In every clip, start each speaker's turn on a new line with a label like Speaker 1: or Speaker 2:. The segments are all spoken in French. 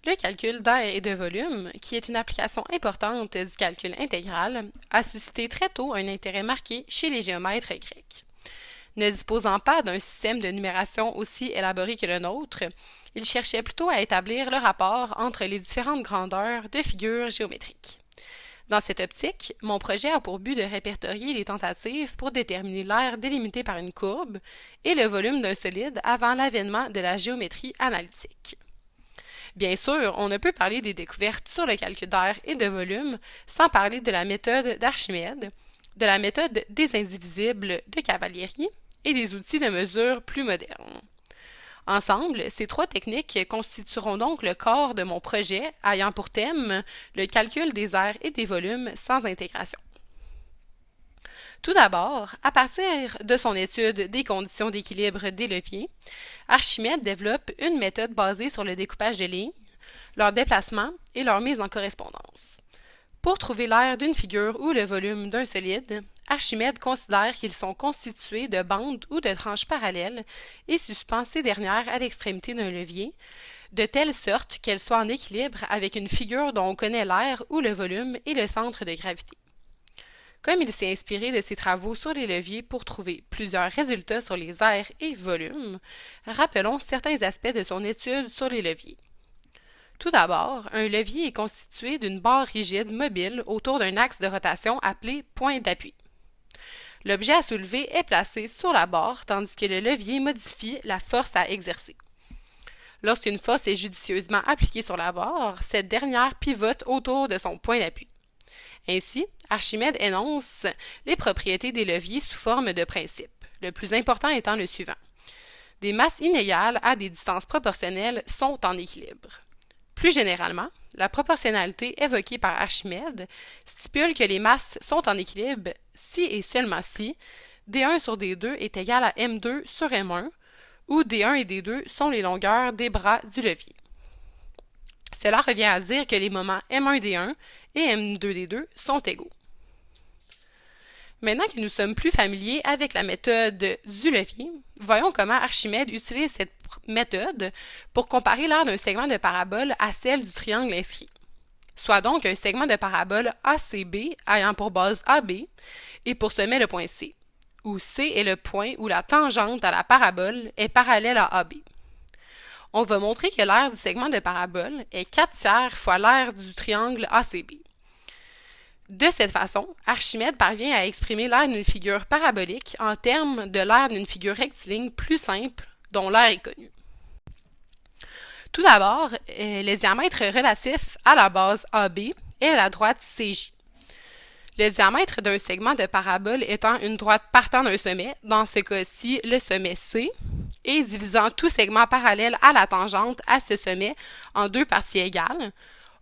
Speaker 1: Le calcul d'air et de volume, qui est une application importante du calcul intégral, a suscité très tôt un intérêt marqué chez les géomètres grecs. Ne disposant pas d'un système de numération aussi élaboré que le nôtre, ils cherchaient plutôt à établir le rapport entre les différentes grandeurs de figures géométriques. Dans cette optique, mon projet a pour but de répertorier les tentatives pour déterminer l'aire délimitée par une courbe et le volume d'un solide avant l'avènement de la géométrie analytique. Bien sûr, on ne peut parler des découvertes sur le calcul d'air et de volume sans parler de la méthode d'Archimède, de la méthode des indivisibles de Cavalieri et des outils de mesure plus modernes. Ensemble, ces trois techniques constitueront donc le corps de mon projet ayant pour thème le calcul des aires et des volumes sans intégration. Tout d'abord, à partir de son étude des conditions d'équilibre des leviers, Archimède développe une méthode basée sur le découpage de lignes, leur déplacement et leur mise en correspondance. Pour trouver l'aire d'une figure ou le volume d'un solide, Archimède considère qu'ils sont constitués de bandes ou de tranches parallèles et suspend ces dernières à l'extrémité d'un levier, de telle sorte qu'elles soient en équilibre avec une figure dont on connaît l'aire ou le volume et le centre de gravité. Comme il s'est inspiré de ses travaux sur les leviers pour trouver plusieurs résultats sur les aires et volumes, rappelons certains aspects de son étude sur les leviers. Tout d'abord, un levier est constitué d'une barre rigide mobile autour d'un axe de rotation appelé point d'appui. L'objet à soulever est placé sur la barre tandis que le levier modifie la force à exercer. Lorsqu'une force est judicieusement appliquée sur la barre, cette dernière pivote autour de son point d'appui. Ainsi, Archimède énonce les propriétés des leviers sous forme de principes, le plus important étant le suivant. Des masses inégales à des distances proportionnelles sont en équilibre. Plus généralement, la proportionnalité évoquée par Archimède stipule que les masses sont en équilibre si et seulement si d1 sur d2 est égal à m2 sur m1, où d1 et d2 sont les longueurs des bras du levier. Cela revient à dire que les moments m1d1 et m2d2 sont égaux. Maintenant que nous sommes plus familiers avec la méthode du levier, voyons comment Archimède utilise cette méthode pour comparer l'aire d'un segment de parabole à celle du triangle inscrit. Soit donc un segment de parabole ACB ayant pour base AB et pour sommet le point C, où C est le point où la tangente à la parabole est parallèle à AB. On va montrer que l'aire du segment de parabole est 4/3 fois l'aire du triangle ACB. De cette façon, Archimède parvient à exprimer l'aire d'une figure parabolique en termes de l'aire d'une figure rectiligne plus simple dont l'aire est connue. Tout d'abord, le diamètre relatif à la base AB est la droite CJ. Le diamètre d'un segment de parabole étant une droite partant d'un sommet, dans ce cas-ci le sommet C, et divisant tout segment parallèle à la tangente à ce sommet en deux parties égales,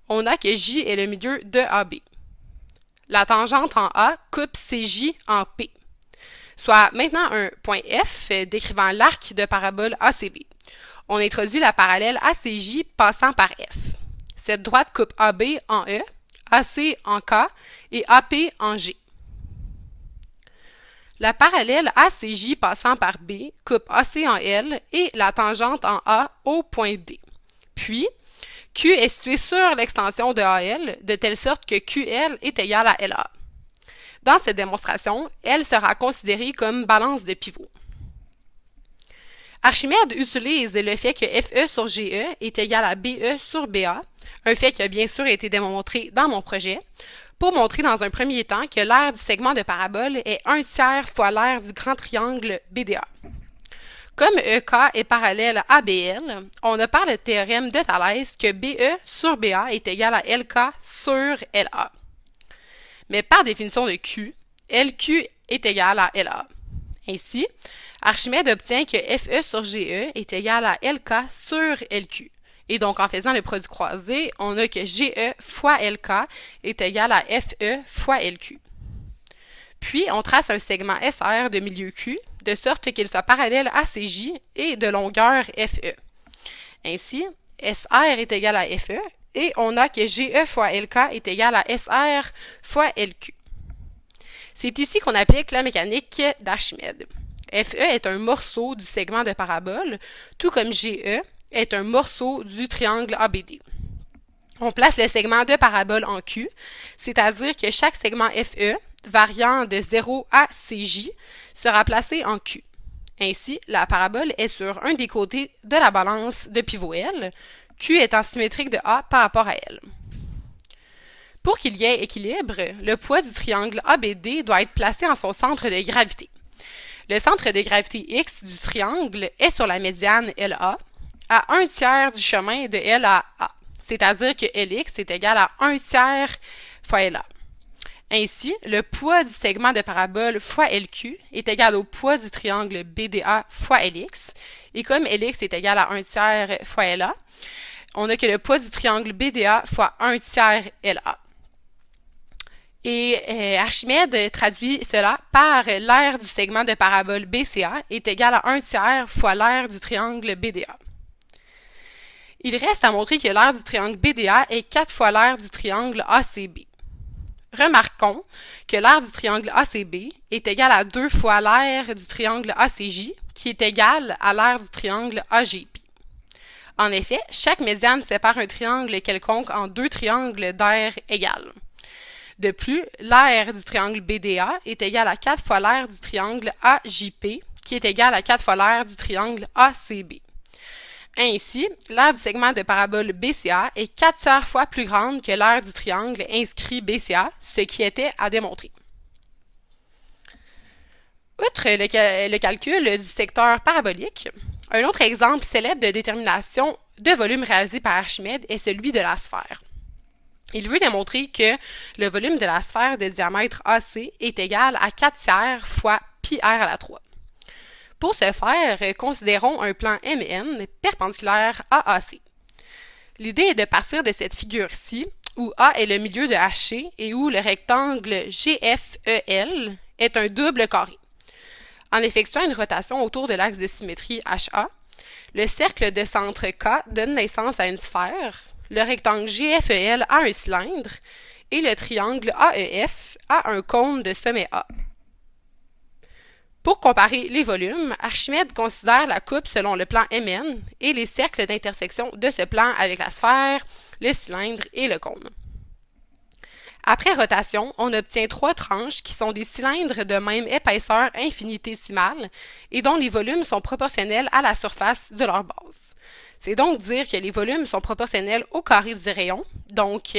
Speaker 1: on a que J est le milieu de AB. La tangente en A coupe CJ en P, soit maintenant un point F décrivant l'arc de parabole ACB. On introduit la parallèle ACJ passant par F. Cette droite coupe AB en E, AC en K et AP en G. La parallèle ACJ passant par B coupe AC en L et la tangente en A au point D. Puis, Q est situé sur l'extension de AL, de telle sorte que QL est égal à LA. Dans cette démonstration, L sera considérée comme balance de pivot. Archimède utilise le fait que FE sur GE est égal à BE sur BA, un fait qui a bien sûr été démontré dans mon projet, pour montrer dans un premier temps que l'aire du segment de parabole est 1/3 fois l'aire du grand triangle BDA. Comme EK est parallèle à BL, on a par le théorème de Thalès que BE sur BA est égal à LK sur LA. Mais par définition de Q, LQ est égal à LA. Ainsi, Archimède obtient que FE sur GE est égal à LK sur LQ. Et donc, en faisant le produit croisé, on a que GE fois LK est égal à FE fois LQ. Puis, on trace un segment SR de milieu Q, de sorte qu'il soit parallèle à CJ et de longueur FE. Ainsi, SR est égal à FE et on a que GE fois LK est égal à SR fois LQ. C'est ici qu'on applique la mécanique d'Archimède. FE est un morceau du segment de parabole, tout comme GE est un morceau du triangle ABD. On place le segment de parabole en Q, c'est-à-dire que chaque segment FE, variant de 0 à CJ, sera placé en Q. Ainsi, la parabole est sur un des côtés de la balance de pivot L, Q étant symétrique de A par rapport à L. Pour qu'il y ait équilibre, le poids du triangle ABD doit être placé en son centre de gravité. Le centre de gravité X du triangle est sur la médiane LA, à 1/3 du chemin de L à A, c'est-à-dire que LX est égal à 1/3 fois LA. Ainsi, le poids du segment de parabole fois LQ est égal au poids du triangle BDA fois LX, et comme LX est égal à 1/3 fois LA, on a que le poids du triangle BDA fois 1/3 LA. Et Archimède traduit cela par l'aire du segment de parabole BCA est égal à 1/3 fois l'aire du triangle BDA. Il reste à montrer que l'aire du triangle BDA est 4 fois l'aire du triangle ACB. Remarquons que l'aire du triangle ACB est égale à 2 fois l'aire du triangle ACJ, qui est égale à l'aire du triangle AGP. En effet, chaque médiane sépare un triangle quelconque en deux triangles d'aire égales. De plus, l'aire du triangle BDA est égale à 4 fois l'aire du triangle AJP, qui est égal à 4 fois l'aire du triangle ACB. Ainsi, l'aire du segment de parabole BCA est 4 fois plus grande que l'aire du triangle inscrit BCA, ce qui était à démontrer. Outre le calcul du secteur parabolique, un autre exemple célèbre de détermination de volume réalisé par Archimède est celui de la sphère. Il veut démontrer que le volume de la sphère de diamètre AC est égal à 4/3 fois pi r à la 3. Pour ce faire, considérons un plan MN perpendiculaire à AC. L'idée est de partir de cette figure-ci, où A est le milieu de HC et où le rectangle GFEL est un double carré. En effectuant une rotation autour de l'axe de symétrie HA, le cercle de centre K donne naissance à une sphère, le rectangle GFEL a un cylindre et le triangle AEF a un cône de sommet A. Pour comparer les volumes, Archimède considère la coupe selon le plan MN et les cercles d'intersection de ce plan avec la sphère, le cylindre et le cône. Après rotation, on obtient 3 tranches qui sont des cylindres de même épaisseur infinitésimale et dont les volumes sont proportionnels à la surface de leur base. C'est donc dire que les volumes sont proportionnels au carré du rayon, donc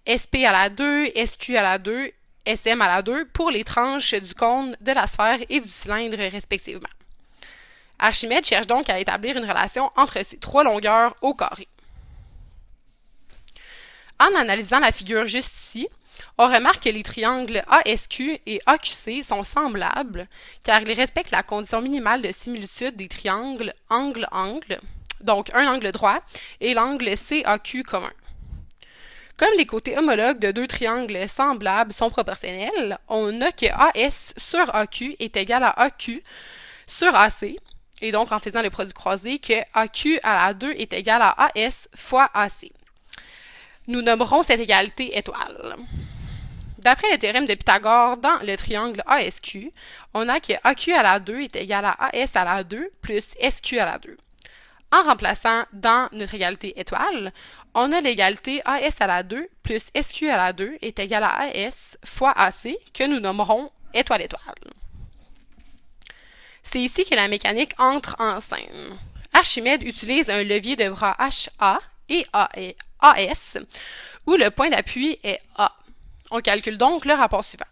Speaker 1: SP à la 2, SQ à la 2, SM à la 2 pour les tranches du cône, de la sphère et du cylindre respectivement. Archimède cherche donc à établir une relation entre ces 3 longueurs au carré. En analysant la figure juste ici, on remarque que les triangles ASQ et AQC sont semblables car ils respectent la condition minimale de similitude des triangles angle-angle, donc un angle droit, et l'angle CAQ commun. Comme les côtés homologues de deux triangles semblables sont proportionnels, on a que AS sur AQ est égal à AQ sur AC, et donc en faisant le produit croisé, que AQ à la 2 est égal à AS fois AC. Nous nommerons cette égalité étoile. D'après le théorème de Pythagore dans le triangle ASQ, on a que AQ à la 2 est égal à AS à la 2 plus SQ à la 2. En remplaçant dans notre égalité étoile, on a l'égalité AS à la 2 plus SQ à la 2 est égal à AS fois AC que nous nommerons étoile-étoile. C'est ici que la mécanique entre en scène. Archimède utilise un levier de bras HA et AS où le point d'appui est A. On calcule donc le rapport suivant.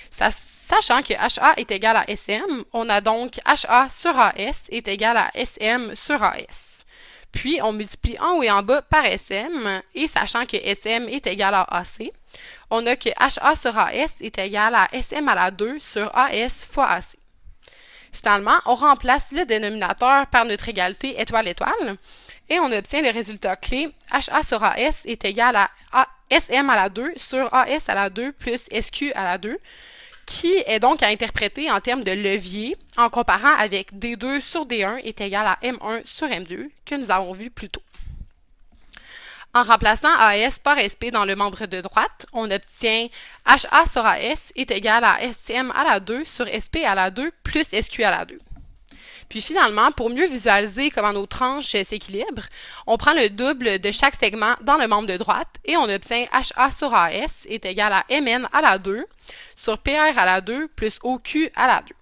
Speaker 1: Sachant que HA est égal à SM, on a donc HA sur AS est égal à SM sur AS. Puis, on multiplie en haut et en bas par SM, et sachant que SM est égal à AC, on a que HA sur AS est égal à SM à la 2 sur AS fois AC. Finalement, on remplace le dénominateur par notre égalité étoile-étoile, et on obtient le résultat clé HA sur AS est égal à SM à la 2 sur AS à la 2 plus SQ à la 2, qui est donc à interpréter en termes de levier en comparant avec D2 sur D1 est égal à M1 sur M2 que nous avons vu plus tôt. En remplaçant AS par SP dans le membre de droite, on obtient HA sur AS est égal à SM à la 2 sur SP à la 2 plus SQ à la 2. Puis finalement, pour mieux visualiser comment nos tranches s'équilibrent, on prend le double de chaque segment dans le membre de droite et on obtient HA sur AS est égal à MN à la 2 sur PR à la 2 plus OQ à la 2.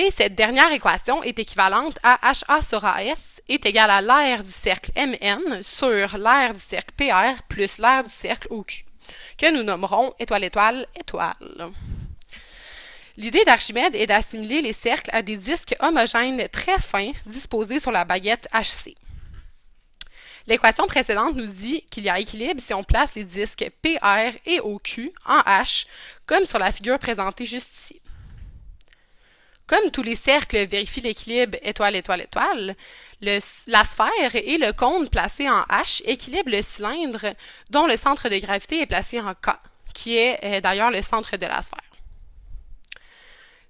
Speaker 1: Et cette dernière équation est équivalente à HA sur AS est égal à l'aire du cercle MN sur l'aire du cercle PR plus l'aire du cercle OQ, que nous nommerons étoile, étoile, étoile. L'idée d'Archimède est d'assimiler les cercles à des disques homogènes très fins disposés sur la baguette HC. L'équation précédente nous dit qu'il y a équilibre si on place les disques PR et OQ en H, comme sur la figure présentée juste ici. Comme tous les cercles vérifient l'équilibre étoile, étoile, étoile, la sphère et le cône placés en H équilibrent le cylindre dont le centre de gravité est placé en K, qui est d'ailleurs le centre de la sphère.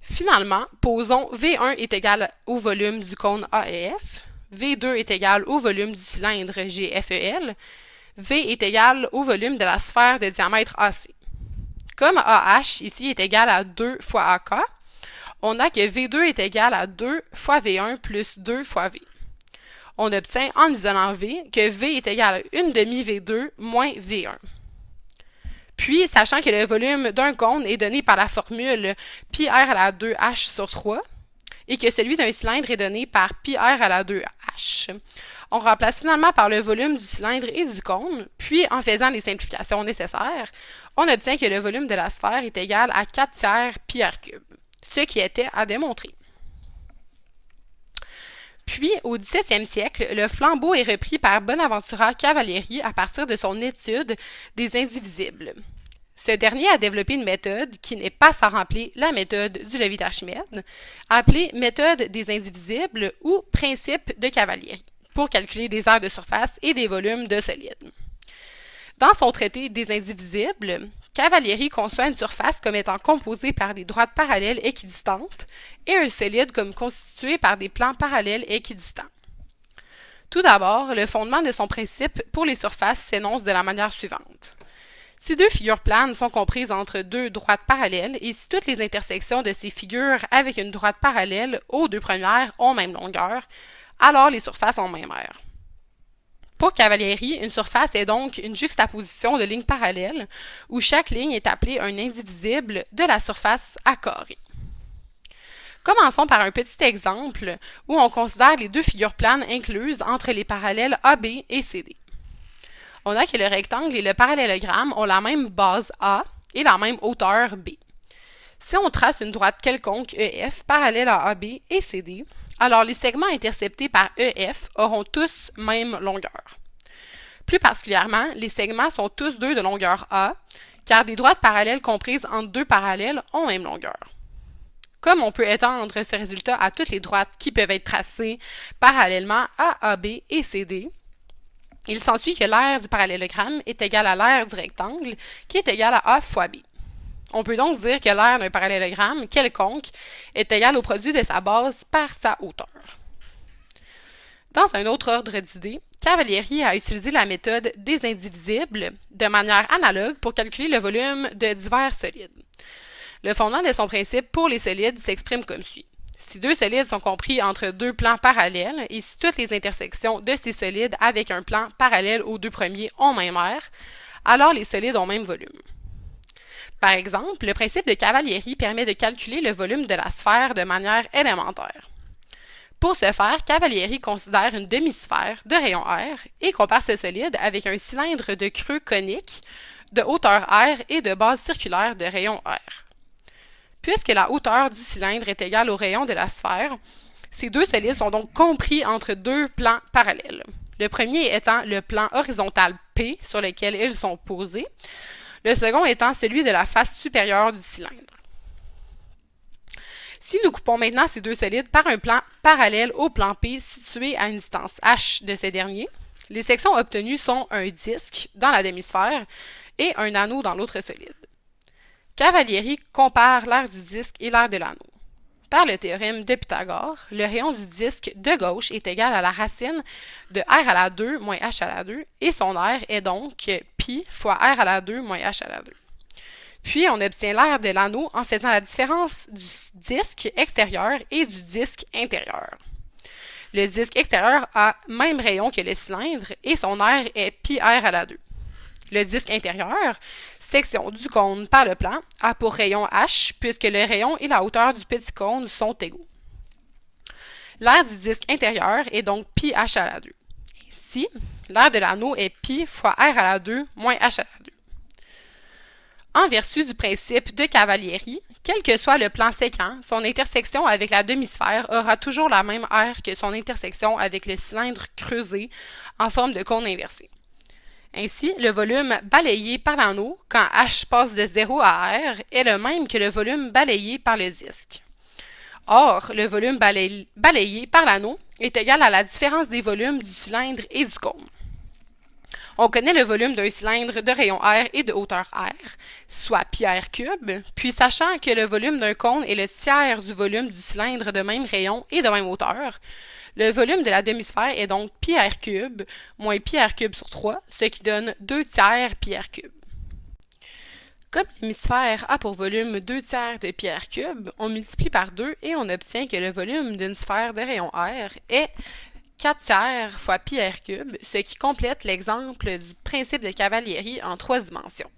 Speaker 1: Finalement, posons V1 est égal au volume du cône AEF, V2 est égal au volume du cylindre GFEL, V est égal au volume de la sphère de diamètre AC. Comme AH ici est égal à 2 fois AK, on a que V2 est égal à 2 fois V1 plus 2 fois V. On obtient en isolant V que V est égal à 1 demi V2 moins V1. Puis, sachant que le volume d'un cône est donné par la formule pi r à la 2h sur 3 et que celui d'un cylindre est donné par pi r à la 2h, on remplace finalement par le volume du cylindre et du cône, puis en faisant les simplifications nécessaires, on obtient que le volume de la sphère est égal à 4 tiers pi r cube, ce qui était à démontrer. Puis, au XVIIe siècle, le flambeau est repris par Bonaventura Cavalieri à partir de son étude des indivisibles. Ce dernier a développé une méthode qui n'est pas sans rappeler la méthode du levier d'Archimède, appelée méthode des indivisibles ou principe de Cavalieri, pour calculer des aires de surface et des volumes de solides. Dans son traité des indivisibles, Cavalieri conçoit une surface comme étant composée par des droites parallèles équidistantes et un solide comme constitué par des plans parallèles équidistants. Tout d'abord, le fondement de son principe pour les surfaces s'énonce de la manière suivante. Si deux figures planes sont comprises entre deux droites parallèles et si toutes les intersections de ces figures avec une droite parallèle aux deux premières ont même longueur, alors les surfaces ont même aire. Pour Cavalieri, une surface est donc une juxtaposition de lignes parallèles où chaque ligne est appelée un indivisible de la surface à carré. Commençons par un petit exemple où on considère les deux figures planes incluses entre les parallèles AB et CD. On a que le rectangle et le parallélogramme ont la même base A et la même hauteur B. Si on trace une droite quelconque EF parallèle à AB et CD, alors les segments interceptés par EF auront tous même longueur. Plus particulièrement, les segments sont tous deux de longueur A, car des droites parallèles comprises entre deux parallèles ont même longueur. Comme on peut étendre ce résultat à toutes les droites qui peuvent être tracées parallèlement à AB et CD, il s'ensuit que l'aire du parallélogramme est égale à l'aire du rectangle, qui est égale à A fois B. On peut donc dire que l'aire d'un parallélogramme quelconque est égale au produit de sa base par sa hauteur. Dans un autre ordre d'idées, Cavalieri a utilisé la méthode des indivisibles de manière analogue pour calculer le volume de divers solides. Le fondement de son principe pour les solides s'exprime comme suit. Si deux solides sont compris entre deux plans parallèles et si toutes les intersections de ces solides avec un plan parallèle aux deux premiers ont même aire, alors les solides ont même volume. Par exemple, le principe de Cavalieri permet de calculer le volume de la sphère de manière élémentaire. Pour ce faire, Cavalieri considère une demi-sphère de rayon R et compare ce solide avec un cylindre de creux conique de hauteur R et de base circulaire de rayon R. Puisque la hauteur du cylindre est égale au rayon de la sphère, ces deux solides sont donc compris entre deux plans parallèles. Le premier étant le plan horizontal P sur lequel ils sont posés, le second étant celui de la face supérieure du cylindre. Si nous coupons maintenant ces deux solides par un plan parallèle au plan P situé à une distance h de ces derniers, les sections obtenues sont un disque dans la demi-sphère et un anneau dans l'autre solide. Cavalieri compare l'aire du disque et l'aire de l'anneau. Par le théorème de Pythagore, le rayon du disque de gauche est égal à la racine de r à la 2 moins h à la 2 et son aire est donc pi fois r à la 2 moins h à la 2. Puis on obtient l'air de l'anneau en faisant la différence du disque extérieur et du disque intérieur. Le disque extérieur a même rayon que le cylindre et son aire est pi r à la 2. Le disque intérieur, section du cône par le plan, a pour rayon h puisque le rayon et la hauteur du petit cône sont égaux. L'aire du disque intérieur est donc pi h à la 2. Ainsi, l'aire de l'anneau est pi fois r à la 2 moins h à la 2. En vertu du principe de Cavalieri, quel que soit le plan séquent, son intersection avec la demi-sphère aura toujours la même aire que son intersection avec le cylindre creusé en forme de cône inversé. Ainsi, le volume balayé par l'anneau, quand h passe de 0 à r, est le même que le volume balayé par le disque. Or, le volume balayé par l'anneau est égal à la différence des volumes du cylindre et du cône. On connaît le volume d'un cylindre de rayon r et de hauteur r, soit pi r cube, puis sachant que le volume d'un cône est le tiers du volume du cylindre de même rayon et de même hauteur, le volume de la demi-sphère est donc pi r cube moins pi r cube sur 3, ce qui donne 2 tiers pi r cube. Comme l'hémisphère a pour volume 2 tiers de pi r cube, on multiplie par 2 et on obtient que le volume d'une sphère de rayon r est 4 tiers fois pi r cube, ce qui complète l'exemple du principe de Cavalieri en 3 dimensions.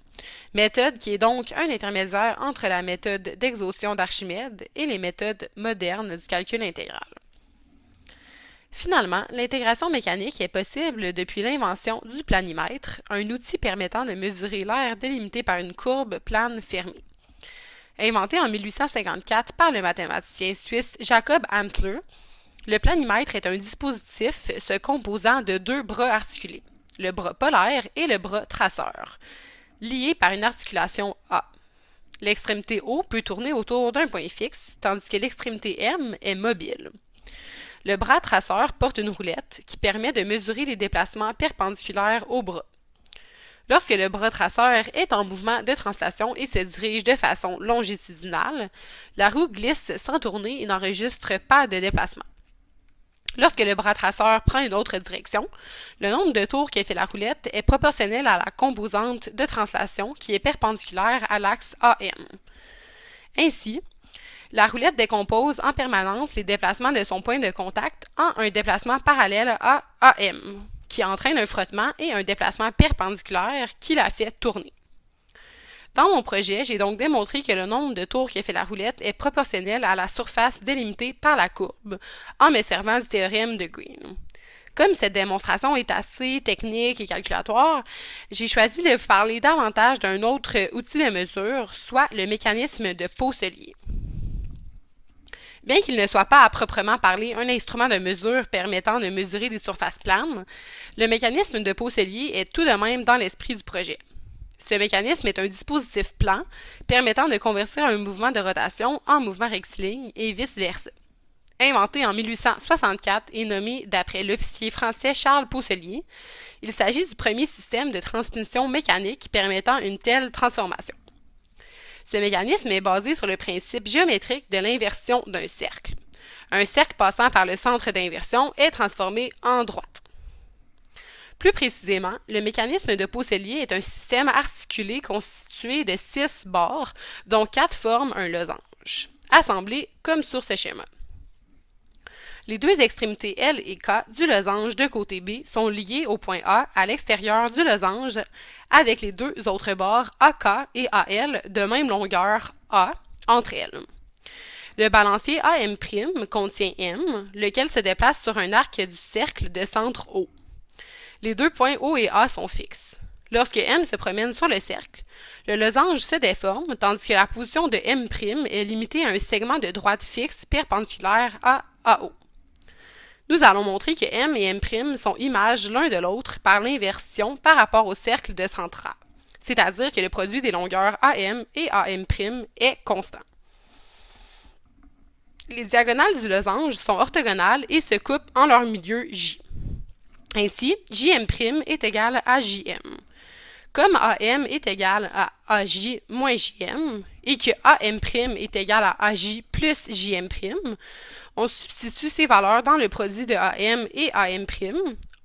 Speaker 1: Méthode qui est donc un intermédiaire entre la méthode d'exhaustion d'Archimède et les méthodes modernes du calcul intégral. Finalement, l'intégration mécanique est possible depuis l'invention du planimètre, un outil permettant de mesurer l'aire délimitée par une courbe plane fermée. Inventé en 1854 par le mathématicien suisse Jacob Amtler, le planimètre est un dispositif se composant de 2 bras articulés, le bras polaire et le bras traceur, liés par une articulation A. L'extrémité O peut tourner autour d'un point fixe, tandis que l'extrémité M est mobile. Le bras traceur porte une roulette qui permet de mesurer les déplacements perpendiculaires au bras. Lorsque le bras traceur est en mouvement de translation et se dirige de façon longitudinale, la roue glisse sans tourner et n'enregistre pas de déplacement. Lorsque le bras traceur prend une autre direction, le nombre de tours que fait la roulette est proportionnel à la composante de translation qui est perpendiculaire à l'axe AM. Ainsi, la roulette décompose en permanence les déplacements de son point de contact en un déplacement parallèle à AM, qui entraîne un frottement, et un déplacement perpendiculaire qui la fait tourner. Dans mon projet, j'ai donc démontré que le nombre de tours que fait la roulette est proportionnel à la surface délimitée par la courbe, en me servant du théorème de Green. Comme cette démonstration est assez technique et calculatoire, j'ai choisi de vous parler davantage d'un autre outil de mesure, soit le mécanisme de Pau-Cellier. Bien qu'il ne soit pas à proprement parler un instrument de mesure permettant de mesurer des surfaces planes, le mécanisme de Pau-Cellier est tout de même dans l'esprit du projet. Ce mécanisme est un dispositif plan permettant de convertir un mouvement de rotation en mouvement rectiligne et vice-versa. Inventé en 1864 et nommé d'après l'officier français Charles Pau-Cellier, il s'agit du premier système de transmission mécanique permettant une telle transformation. Ce mécanisme est basé sur le principe géométrique de l'inversion d'un cercle. Un cercle passant par le centre d'inversion est transformé en droite. Plus précisément, le mécanisme de Pau-Cellier est un système articulé constitué de 6 bords, dont 4 forment un losange, assemblés comme sur ce schéma. Les 2 extrémités L et K du losange de côté B sont liées au point A à l'extérieur du losange avec les 2 autres bords AK et AL de même longueur A entre elles. Le balancier AM' contient M, lequel se déplace sur un arc du cercle de centre O. Les 2 points O et A sont fixes. Lorsque M se promène sur le cercle, le losange se déforme, tandis que la position de M' est limitée à un segment de droite fixe perpendiculaire à AO. Nous allons montrer que M et M' sont images l'un de l'autre par l'inversion par rapport au cercle de centre A, c'est-à-dire que le produit des longueurs AM et AM' est constant. Les diagonales du losange sont orthogonales et se coupent en leur milieu J. Ainsi, JM' est égal à JM. Comme AM est égal à AJ moins JM et que AM' est égal à AJ plus JM', on substitue ces valeurs dans le produit de AM et AM',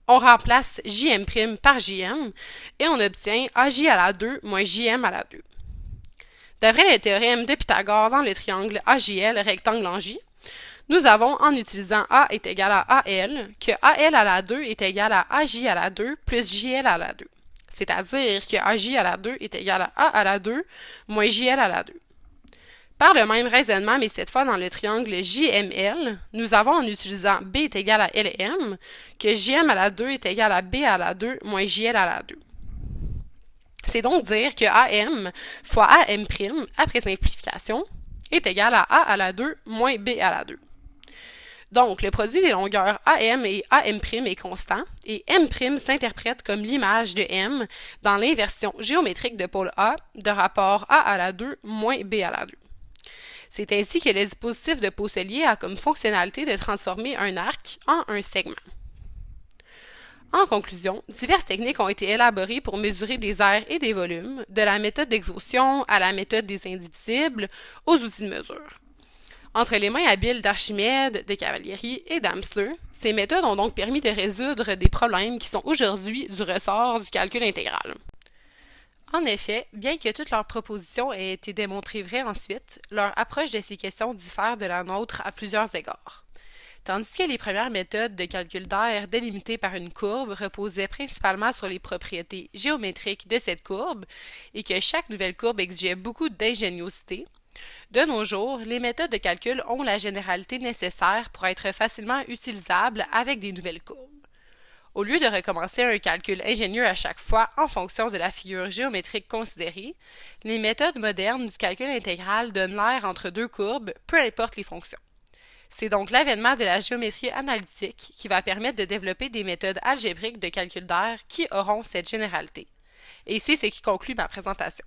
Speaker 1: on remplace JM' par JM et on obtient AJ à la 2 moins JM à la 2. D'après le théorème de Pythagore dans le triangle AJL rectangle en J, nous avons, en utilisant A est égal à AL, que AL à la 2 est égal à AJ à la 2 plus JL à la 2. C'est-à-dire que AJ à la 2 est égal à A à la 2 moins JL à la 2. Par le même raisonnement, mais cette fois dans le triangle JML, nous avons, en utilisant B est égal à LM, que JM à la 2 est égal à B à la 2 moins JL à la 2. C'est donc dire que AM fois AM', après simplification, est égal à A à la 2 moins B à la 2. Donc, le produit des longueurs AM et AM' est constant, et M' s'interprète comme l'image de M dans l'inversion géométrique de pôle A de rapport A à la 2 moins B à la 2. C'est ainsi que le dispositif de Poisselier a comme fonctionnalité de transformer un arc en un segment. En conclusion, diverses techniques ont été élaborées pour mesurer des aires et des volumes, de la méthode d'exhaustion à la méthode des indivisibles aux outils de mesure. Entre les mains habiles d'Archimède, de Cavalieri et d'Amsler, ces méthodes ont donc permis de résoudre des problèmes qui sont aujourd'hui du ressort du calcul intégral. En effet, bien que toutes leurs propositions aient été démontrées vraies ensuite, leur approche de ces questions diffère de la nôtre à plusieurs égards. Tandis que les premières méthodes de calcul d'aire délimitées par une courbe reposaient principalement sur les propriétés géométriques de cette courbe et que chaque nouvelle courbe exigeait beaucoup d'ingéniosité, de nos jours, les méthodes de calcul ont la généralité nécessaire pour être facilement utilisables avec des nouvelles courbes. Au lieu de recommencer un calcul ingénieux à chaque fois en fonction de la figure géométrique considérée, les méthodes modernes du calcul intégral donnent l'air entre deux courbes, peu importe les fonctions. C'est donc l'avènement de la géométrie analytique qui va permettre de développer des méthodes algébriques de calcul d'aire qui auront cette généralité. Et c'est ce qui conclut ma présentation.